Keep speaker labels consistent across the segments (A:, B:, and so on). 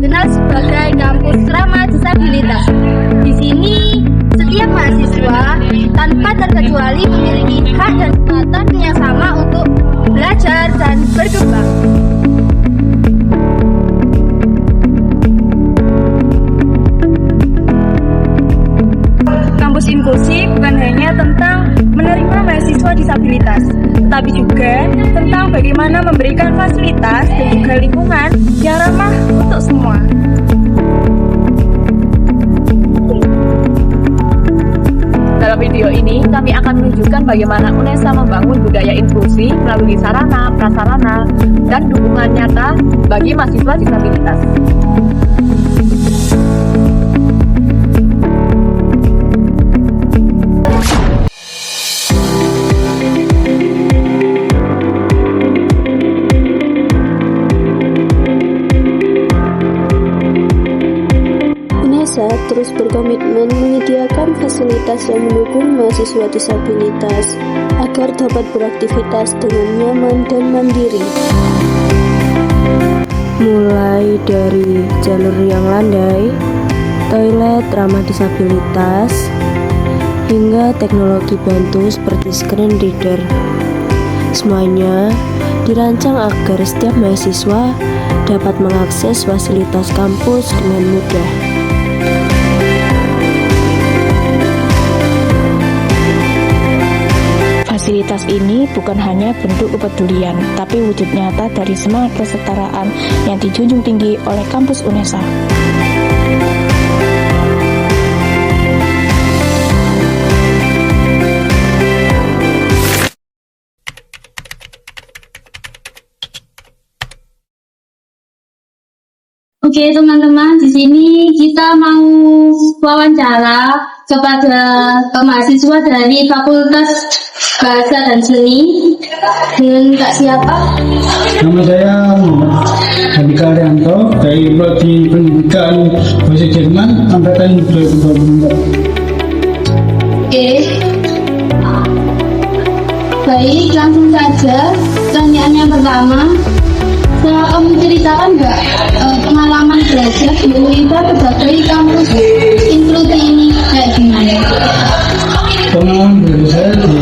A: dikenal sebagai kampus ramah disabilitas. Di sini, setiap mahasiswa tanpa terkecuali memiliki hak dan kesempatan yang sama untuk belajar dan berkembang. Kampus inklusi bukan hanya tentang menerima mahasiswa disabilitas, tetapi juga tentang bagaimana memberikan fasilitas dan juga lingkungan yang ramah untuk semua.
B: Dalam video ini, kami akan menunjukkan bagaimana UNESA membangun budaya inklusi melalui sarana, prasarana, dan dukungan nyata bagi mahasiswa disabilitas.
C: UNESA terus berkomitmen menyediakan fasilitas yang mendukung mahasiswa disabilitas agar dapat beraktivitas dengan nyaman dan mandiri. Mulai dari jalur yang landai, toilet ramah disabilitas, hingga teknologi bantu seperti screen reader. Semuanya dirancang agar setiap mahasiswa dapat mengakses fasilitas kampus dengan mudah.
D: Fasilitas ini bukan hanya bentuk kepedulian, tapi wujud nyata dari semangat kesetaraan yang dijunjung tinggi oleh kampus UNESA.
E: Oke teman-teman, di sini kita mau wawancara kepada mahasiswa dari Fakultas Bahasa dan Seni dengan Kak siapa?
F: Nama saya Muhammad Handika Arianto dari Prodi Pendidikan Bahasa Jerman Angkatan 2024.
E: Oke, baik, langsung saja pertanyaan yang pertama. Bisa kamu ceritakan nggak pengalaman belajar di UNESA sebagai kampus inklusi ini kayak gimana?
F: Pengalaman belajar saya di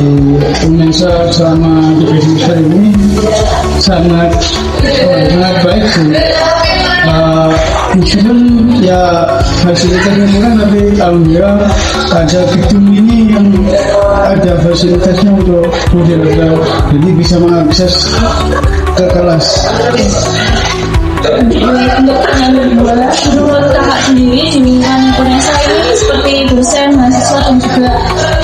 F: UNESA selama 3 semester ini sangat baik sih. Meskipun ya fasilitasnya kurang, tapi alhamdulillah ada gedung ini yang ada fasilitasnya untuk model jadi bisa mengakses ke kelas.
E: Untuk yang kedua, menurut kakak sendiri di lingkungan UNESA ini seperti dosen, mahasiswa dan juga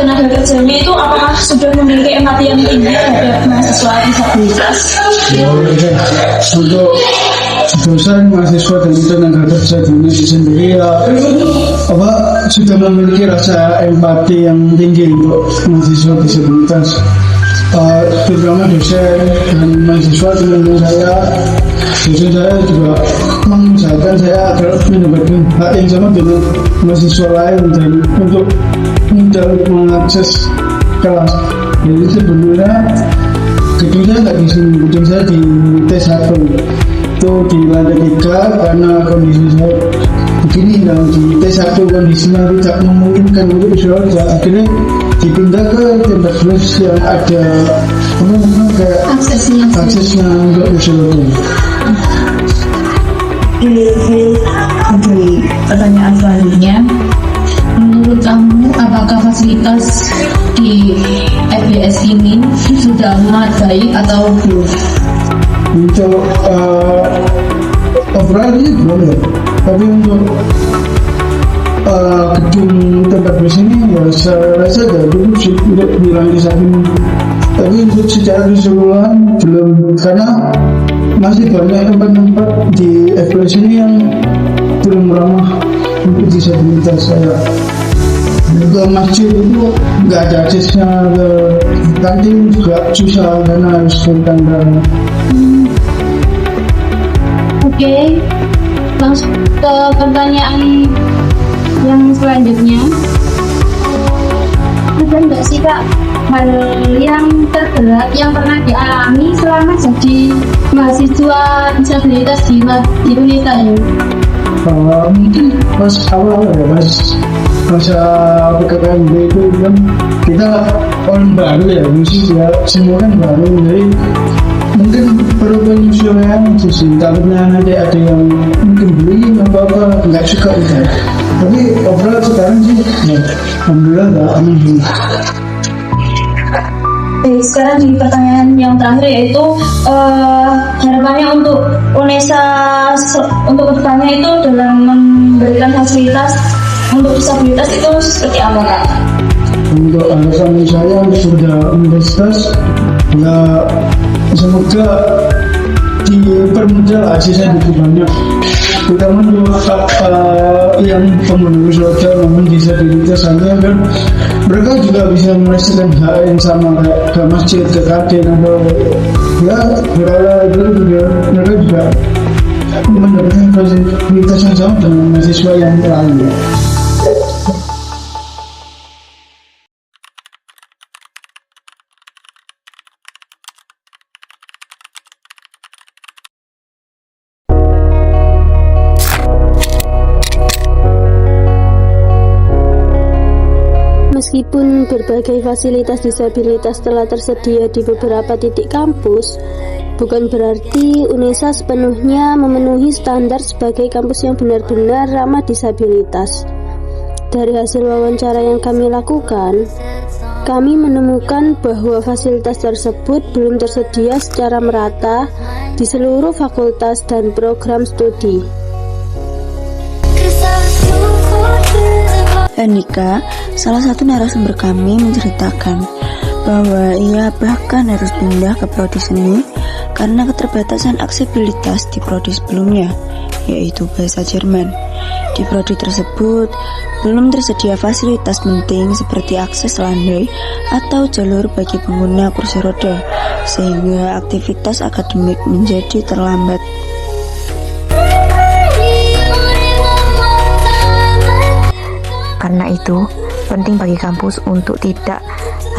E: tenaga kerjanya itu apakah sudah memiliki empati yang tinggi terhadap mahasiswa disabilitas?
F: Untuk dosen, mahasiswa dan tenaga kerja di Indonesia sendiri sudah memiliki rasa empati yang tinggi untuk mahasiswa disabilitas. Terutama dosen dan mahasiswa teman-teman saya, dosen saya juga mengusahakan saya agar mendapatkan hak yang sama dengan mahasiswa lain dan untuk mudah mengakses kelas. Jadi sebenarnya gedungnya nggak di sini, gedung saya di T1 itu di lantai 3 karena kondisi saya begini, dan di T1 kondisinya tidak memungkinkan untuk isolasi, akhirnya dipindah ke tempat bus yang ada kayak aksesnya untuk isolasi.
E: Oke, pertanyaan selanjutnya, menurut kamu apakah fasilitas di FBS ini sudah memadai atau belum?
F: Untuk overall ini belum ya, tapi untuk gedung tempat bus ini ya saya rasa sudah cukup sih untuk dilantisakin, tapi untuk secara keseluruhan belum, karena masih banyak tempat-tempat di FBS ini yang belum ramah untuk disabilitas. Saya ke masjid itu nggak ada aksesnya, ke kantin juga susah karena harus bertanda.
E: Oke, langsung ke pertanyaan yang selanjutnya. Ada nggak sih Kak hal yang terberat yang pernah dialami selama jadi mahasiswa disabilitas di UNESA ini?
F: Mungkin pas awal ya, pas masa PKKMB itu kan kita orang baru ya, musik ya, semua kan baru, jadi mungkin perlu penyesuaian sih. Takutnya nanti ada yang mungkin beli apa nggak suka gitu. Tapi overall sekarang sih ya, alhamdulillah nggak aman.
E: Sekarang di pertanyaan yang terakhir yaitu harapannya untuk UNESA untuk kedepannya itu dalam memberikan fasilitas untuk disabilitas itu seperti apa, Kak?
F: Untuk harapan saya sudah universitas ya, semoga dipermudah akses lebih banyak, terutama untuk yang pengurus roda namun disabilitas saja kan, mereka juga bisa merasakan hak yang sama kayak ke masjid, ke kantin atau ya mereka juga mendapatkan fasilitas yang sama dengan mahasiswa yang lain.
C: Meskipun berbagai fasilitas disabilitas telah tersedia di beberapa titik kampus, bukan berarti UNESA sepenuhnya memenuhi standar sebagai kampus yang benar-benar ramah disabilitas. Dari hasil wawancara yang kami lakukan, kami menemukan bahwa fasilitas tersebut belum tersedia secara merata di seluruh fakultas dan program studi.
G: Andika, salah satu narasumber kami, menceritakan bahwa ia bahkan harus pindah ke prodi seni karena keterbatasan aksesibilitas di prodi sebelumnya, yaitu bahasa Jerman. Di prodi tersebut belum tersedia fasilitas penting seperti akses landai atau jalur bagi pengguna kursi roda, sehingga aktivitas akademik menjadi terlambat.
D: Karena itu, penting bagi kampus untuk tidak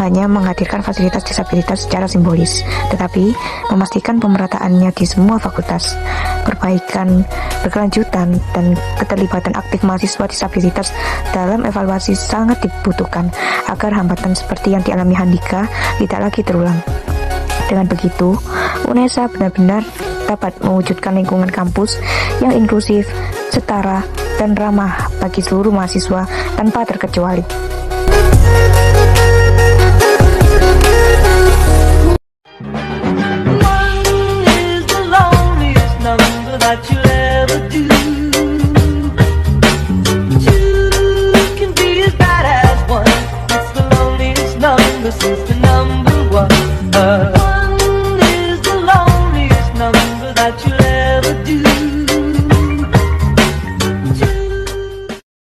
D: hanya menghadirkan fasilitas disabilitas secara simbolis, tetapi memastikan pemerataannya di semua fakultas. Perbaikan berkelanjutan dan keterlibatan aktif mahasiswa disabilitas dalam evaluasi sangat dibutuhkan agar hambatan seperti yang dialami Handika tidak lagi terulang. Dengan begitu, UNESA benar-benar dapat mewujudkan lingkungan kampus yang inklusif, setara, dan ramah bagi seluruh mahasiswa tanpa terkecuali.
H: Since the number one is the loneliest number that you'll ever do.